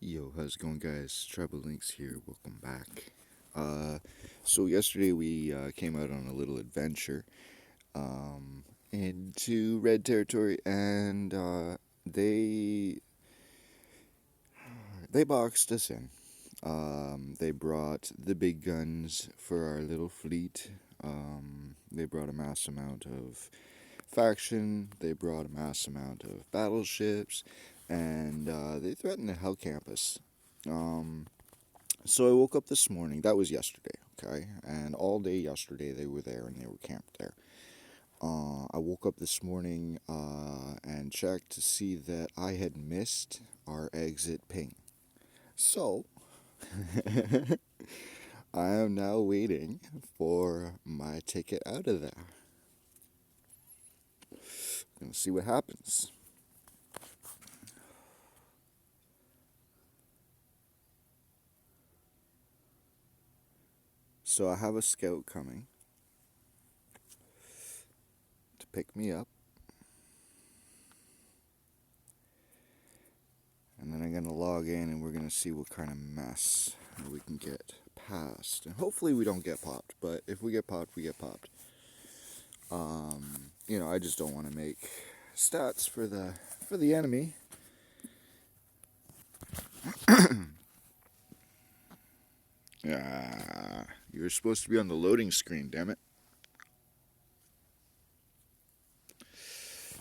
Yo, how's it going, guys? Tribal Links here. Welcome back. So yesterday we came out on a little adventure into red territory, and they boxed us in. They brought the big guns for our little fleet. They brought a mass amount of faction. They brought a mass amount of battleships, and they threatened to hell campus. So I woke up this morning. That was yesterday, okay? And all day yesterday they were there and they were camped there. I woke up this morning and checked to see that I had missed our exit ping. So I am now waiting for my ticket out of there. Gonna see what happens. So I have a scout coming to pick me up. And then I'm going to log in and we're going to see what kind of mess we can get past. And hopefully we don't get popped, but if we get popped, we get popped. I just don't want to make stats for the enemy. You're supposed to be on the loading screen, damn it.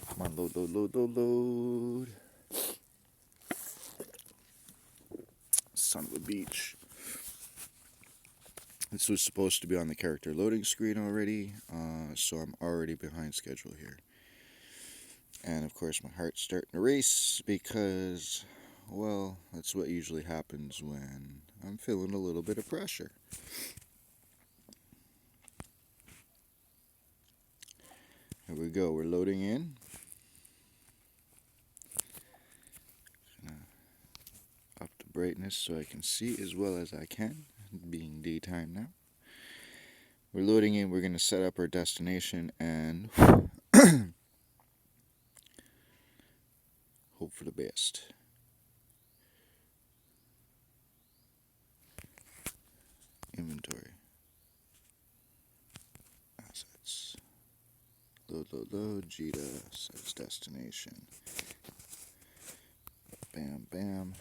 Come on, load. Son of a beach. This was supposed to be on the character loading screen already, so I'm already behind schedule here. And of course my heart's starting to race because, well, that's what usually happens when I'm feeling a little bit of pressure. Here we go, we're loading in. Up the brightness so I can see as well as I can, being daytime now. We're loading in, we're going to set up our destination and hope for the best. Inventory. Assets. Load. Jita sets destination. Bam.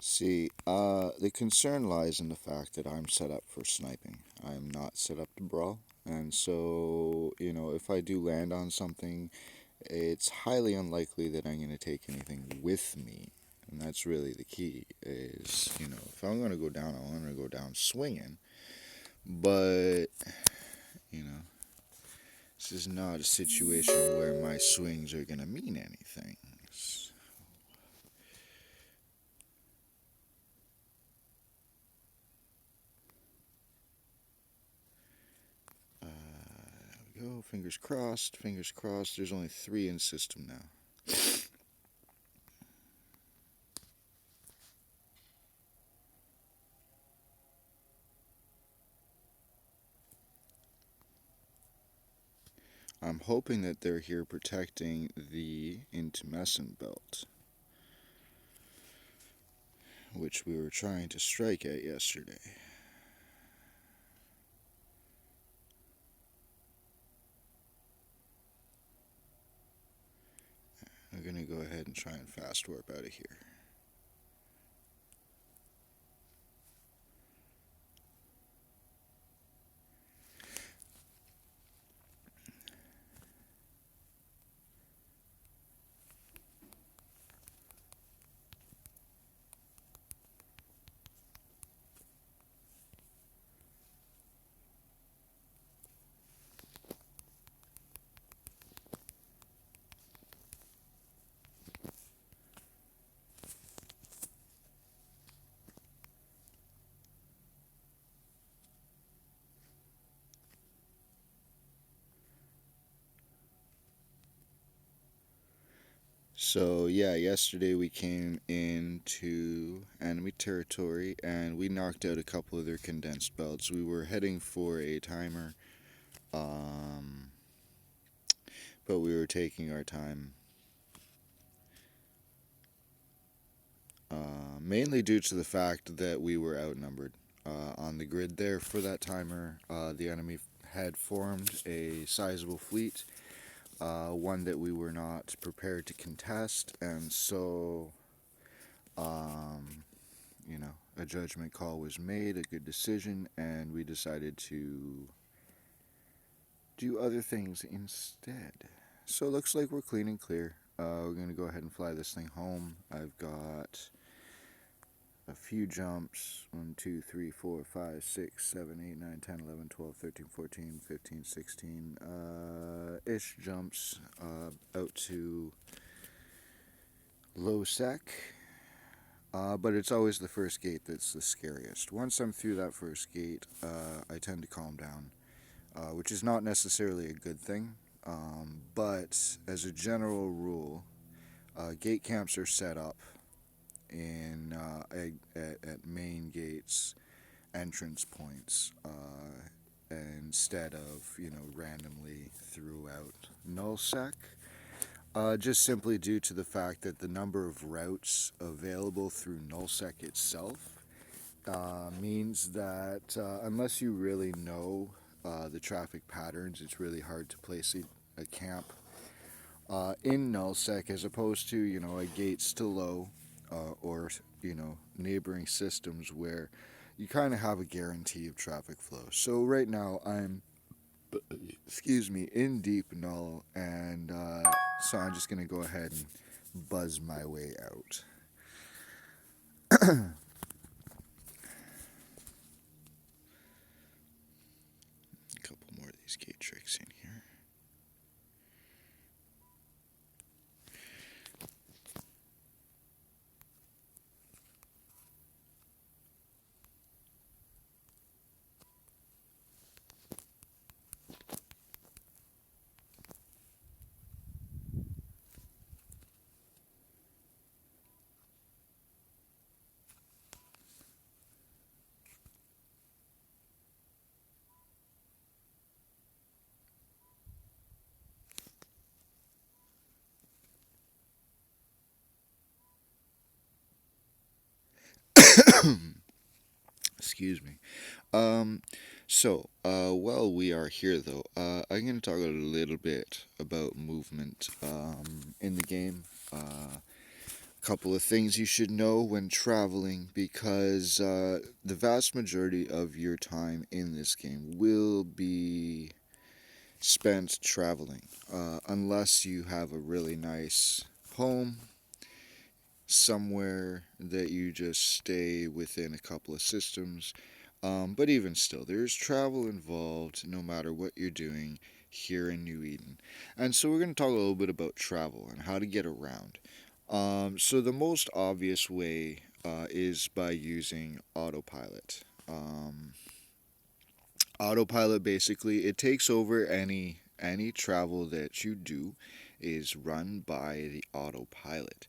See, the concern lies in the fact that I'm set up for sniping. I'm not set up to brawl. And so, if I do land on something, it's highly unlikely that I'm going to take anything with me. And that's really the key is, if I'm going to go down, I want to go down swinging. But, this is not a situation where my swings are going to mean anything. Go, fingers crossed. There's only 3 in system now. I'm hoping that they're here protecting the intumescent belt, which we were trying to strike at yesterday. I'm going to go ahead and try and fast warp out of here. So, yeah, yesterday we came into enemy territory and we knocked out a couple of their condensed belts. We were heading for a timer, um, but we were taking our time, mainly due to the fact that we were outnumbered. On the grid there for that timer, the enemy had formed a sizable fleet, one that we were not prepared to contest, and so um, a judgment call was made, a good decision, and we decided to do other things instead. So it looks like we're clean and clear. We're going to go ahead and fly this thing home. I've got a few jumps 1, 2, 3, 4, 5, 6, 7, 8, 9, 10, 11, 12, 13, 14, 15, 16 ish jumps out to low sec. But it's always the first gate that's the scariest. Once I'm through that first gate, I tend to calm down, which is not necessarily a good thing. But as a general rule, gate camps are set up in at main gates, entrance points, instead of randomly throughout nullsec. Just simply due to the fact that the number of routes available through nullsec itself means that unless you really know the traffic patterns, it's really hard to place a camp in nullsec as opposed to a gates to low or neighboring systems where you kind of have a guarantee of traffic flow. So right now I'm in deep null, and so I'm just gonna go ahead and buzz my way out. A couple more of these gate tricks in here. Excuse me. While we are here, though, I'm going to talk a little bit about movement in the game. Couple of things you should know when traveling, because the vast majority of your time in this game will be spent traveling, unless you have a really nice home somewhere that you just stay within a couple of systems. But even still, there's travel involved no matter what you're doing here in New Eden. And so we're going to talk a little bit about travel and how to get around. So the most obvious way is by using autopilot. Autopilot basically it takes over any travel that you do is run by the autopilot.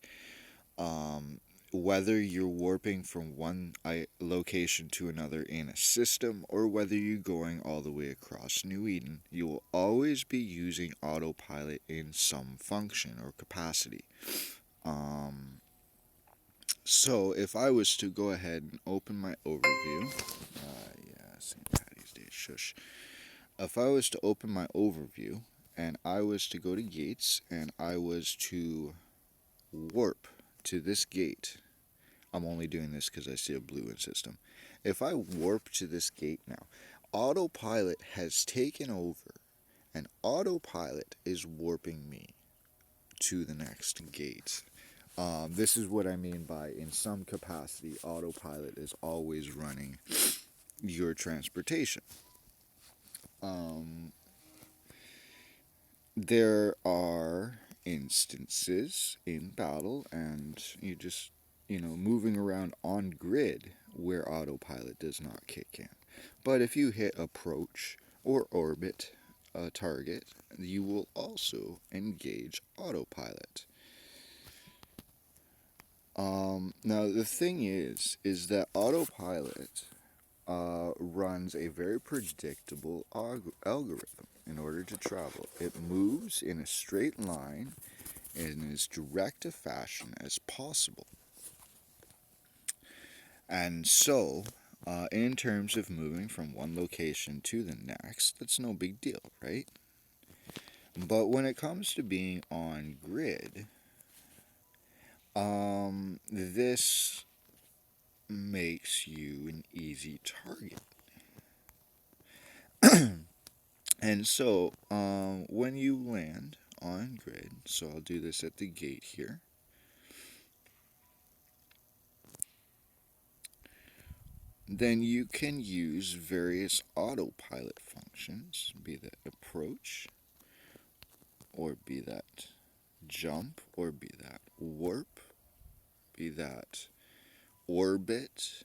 Whether you're warping from one location to another in a system or whether you're going all the way across New Eden, you will always be using autopilot in some function or capacity. So if I was to go ahead and open my overview, St. Patty's Day, shush. If I was to open my overview and I was to go to gates and I was to warp to this gate, I'm only doing this because I see a blue in system. If I warp to this gate now, autopilot has taken over and autopilot is warping me to the next gate. This is what I mean by in some capacity, autopilot is always running your transportation. There are instances in battle, and moving around on grid where autopilot does not kick in. But if you hit approach or orbit a target, you will also engage autopilot. Now the thing is that autopilot runs a very predictable algorithm in order to travel. It moves in a straight line in as direct a fashion as possible. And so, in terms of moving from one location to the next, that's no big deal, right? But when it comes to being on grid, this makes you an easy target. And so, when you land on grid, so I'll do this at the gate here, then you can use various autopilot functions, be that approach, or be that jump, or be that warp, be that orbit.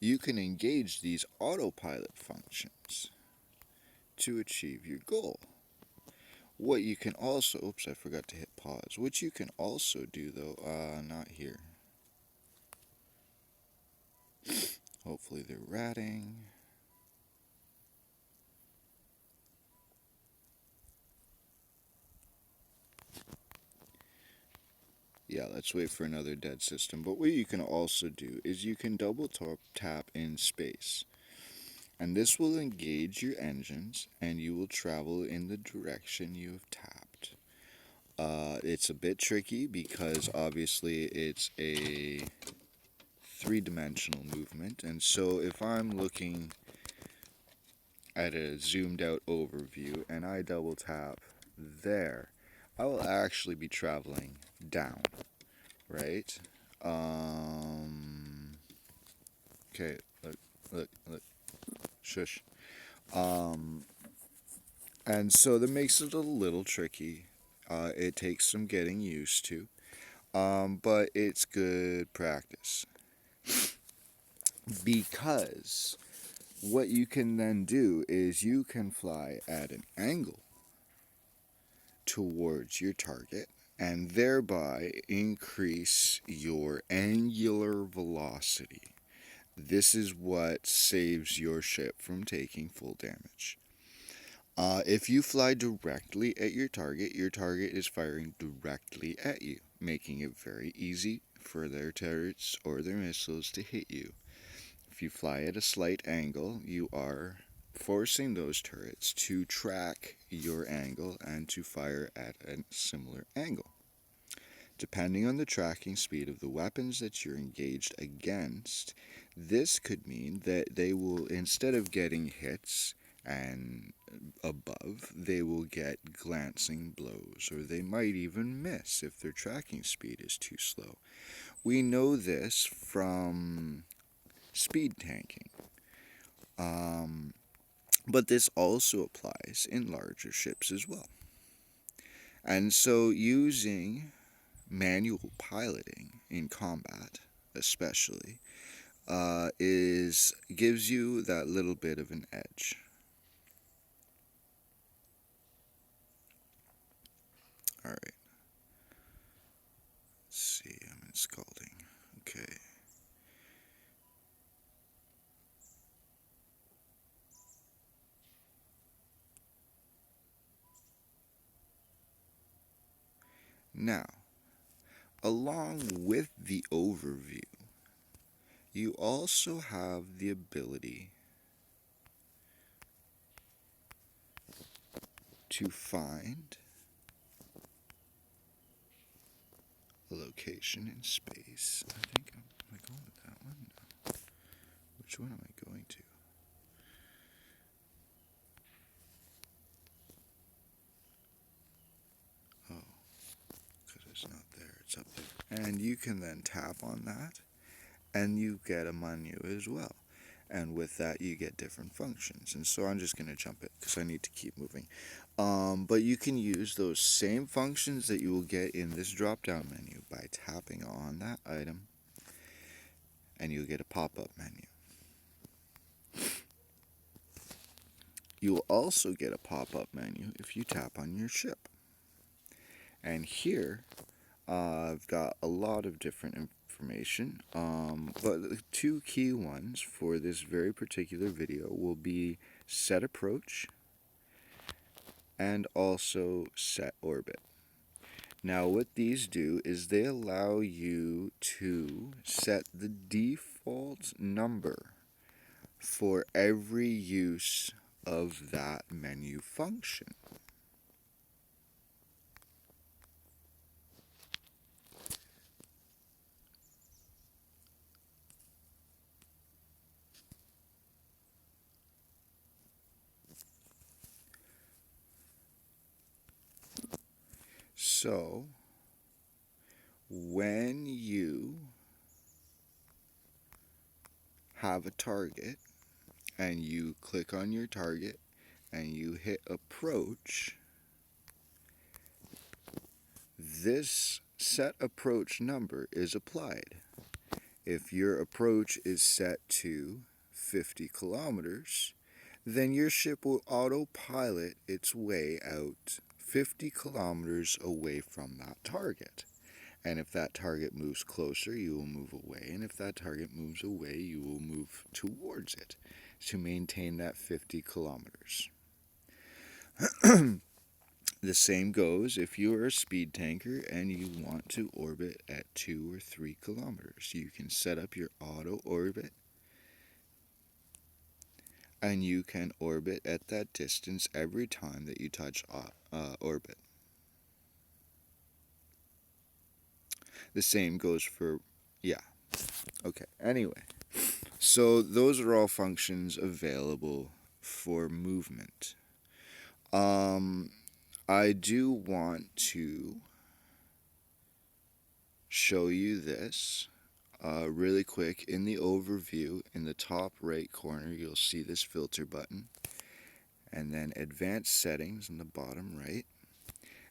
You can engage these autopilot functions to achieve your goal. What you can also, oops, I forgot to hit pause. What you can also do though, not here. Hopefully they're ratting. Yeah, let's wait for another dead system. But what you can also do is you can double tap in space. And this will engage your engines and you will travel in the direction you have tapped. It's a bit tricky because obviously it's a three-dimensional movement. And so if I'm looking at a zoomed out overview and I double tap there, I will actually be traveling down, right? Okay, look, shush. And so that makes it a little tricky. It takes some getting used to, but it's good practice. Because what you can then do is you can fly at an angle towards your target and thereby increase your angular velocity. This is what saves your ship from taking full damage. If you fly directly at your target is firing directly at you, making it very easy for their turrets or their missiles to hit you. If you fly at a slight angle, you are forcing those turrets to track your angle and to fire at a similar angle. Depending on the tracking speed of the weapons that you're engaged against, this could mean that they will, instead of getting hits and above, they will get glancing blows, or they might even miss if their tracking speed is too slow. We know this from speed tanking. But this also applies in larger ships as well. And so using manual piloting in combat, especially, gives you that little bit of an edge. All right. Let's see. I'm in scalding. Okay. Now, along with the overview, you also have the ability to find a location in space. I think am I going with that one? No. Which one am I going to? Oh, because it's not there. It's up there. And you can then tap on that, and you get a menu as well. And with that, you get different functions. And so I'm just going to jump it because I need to keep moving. But you can use those same functions that you will get in this drop-down menu by tapping on that item, and you'll get a pop-up menu. You will also get a pop-up menu if you tap on your ship. And here, I've got a lot of different information, but the two key ones for this very particular video will be set approach and also set orbit. Now, what these do is they allow you to set the default number for every use of that menu function. So, when you have a target and you click on your target and you hit approach, this set approach number is applied. If your approach is set to 50 kilometers, then your ship will autopilot its way out 50 kilometers away from that target. And if that target moves closer, you will move away. And if that target moves away, you will move towards it to maintain that 50 kilometers. The same goes if you are a speed tanker and you want to orbit at 2 or 3 kilometers. You can set up your auto orbit and you can orbit at that distance every time that you touch orbit. The same goes for, yeah, okay, anyway. So those are all functions available for movement. I do want to show you this really quick. In the overview, in the top right corner, you'll see this filter button, and then advanced settings in the bottom right.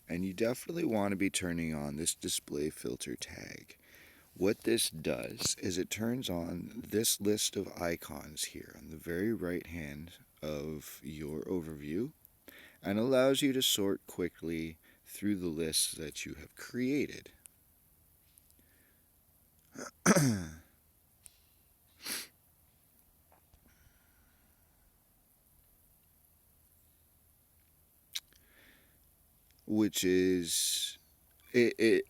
And you definitely want to be turning on this display filter tag. What this does is it turns on this list of icons here on the very right hand of your overview and allows you to sort quickly through the lists that you have created. Which is, it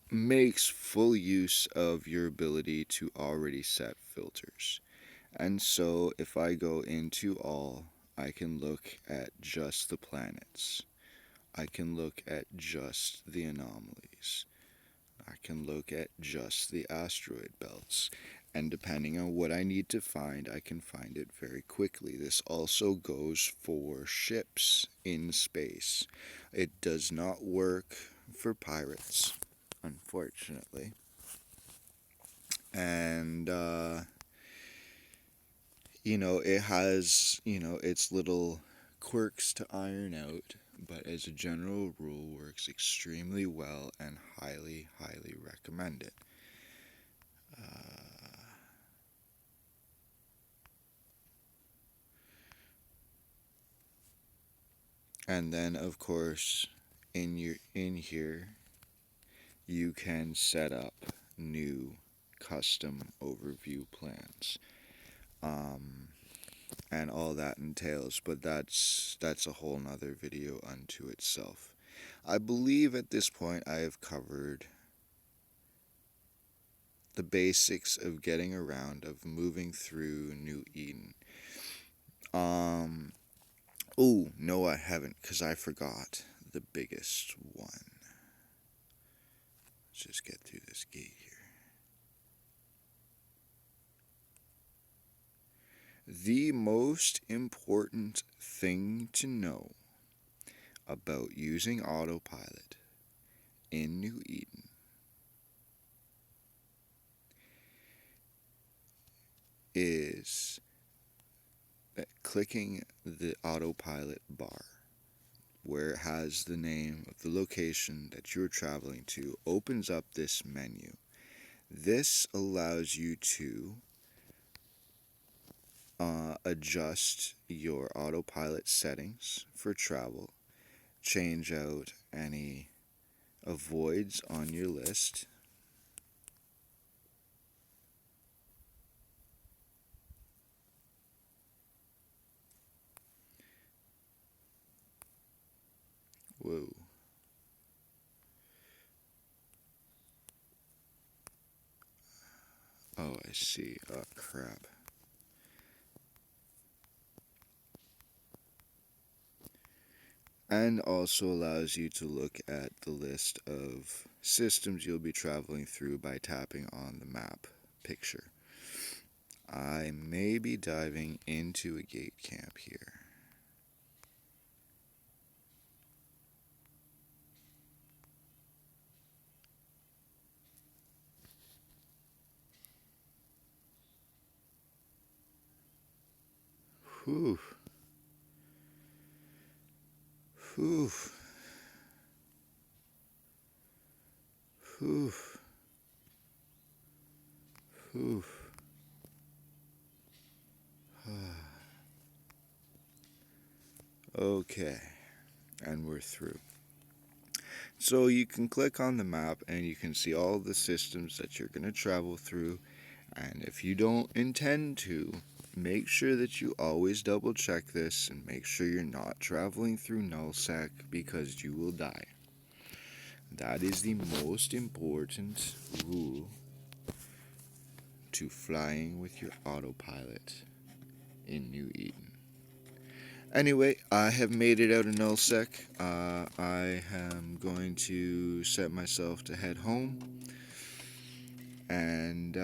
makes full use of your ability to already set filters. And so if I go into all, I can look at just the planets. I can look at just the anomalies. I can look at just the asteroid belts. And depending on what I need to find, I can find it very quickly. This also goes for ships in space. It does not work for pirates, unfortunately. And, it has, its little quirks to iron out, but as a general rule works extremely well and highly, highly recommend it. And then of course in here you can set up new custom overview plans. And all that entails, but that's a whole nother video unto itself. I believe at this point I have covered the basics of getting around, of moving through New Eden. Oh, no, I haven't, because I forgot the biggest one. Let's just get through this gate here. The most important thing to know about using autopilot in New Eden is that clicking the autopilot bar where it has the name of the location that you're traveling to opens up this menu. This allows you to adjust your autopilot settings for travel, change out any avoids on your list. Whoa. Oh, I see. Oh, crap. And also allows you to look at the list of systems you'll be traveling through by tapping on the map picture. I may be diving into a gate camp here. Whew. Whew. Whew. Whew. Okay, and we're through. So you can click on the map and you can see all the systems that you're going to travel through. And if you don't intend to, make sure that you always double check this and make sure you're not traveling through nullsec because you will die. That is the most important rule to flying with your autopilot in New Eden. Anyway, I have made it out of nullsec. I am going to set myself to head home. And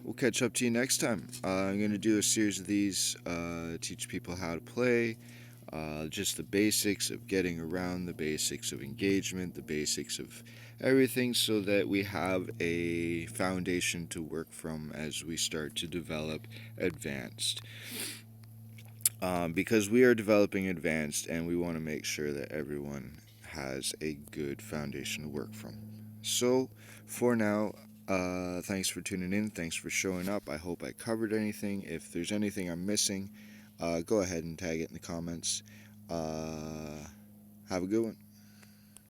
we'll catch up to you next time. I'm going to do a series of these, teach people how to play, just the basics of getting around, the basics of engagement, the basics of everything, so that we have a foundation to work from as we start to develop advanced. Because we are developing advanced and we want to make sure that everyone has a good foundation to work from. So, for now, thanks for tuning in. Thanks for showing up. I hope I covered anything. If there's anything I'm missing, go ahead and tag it in the comments. Have a good one.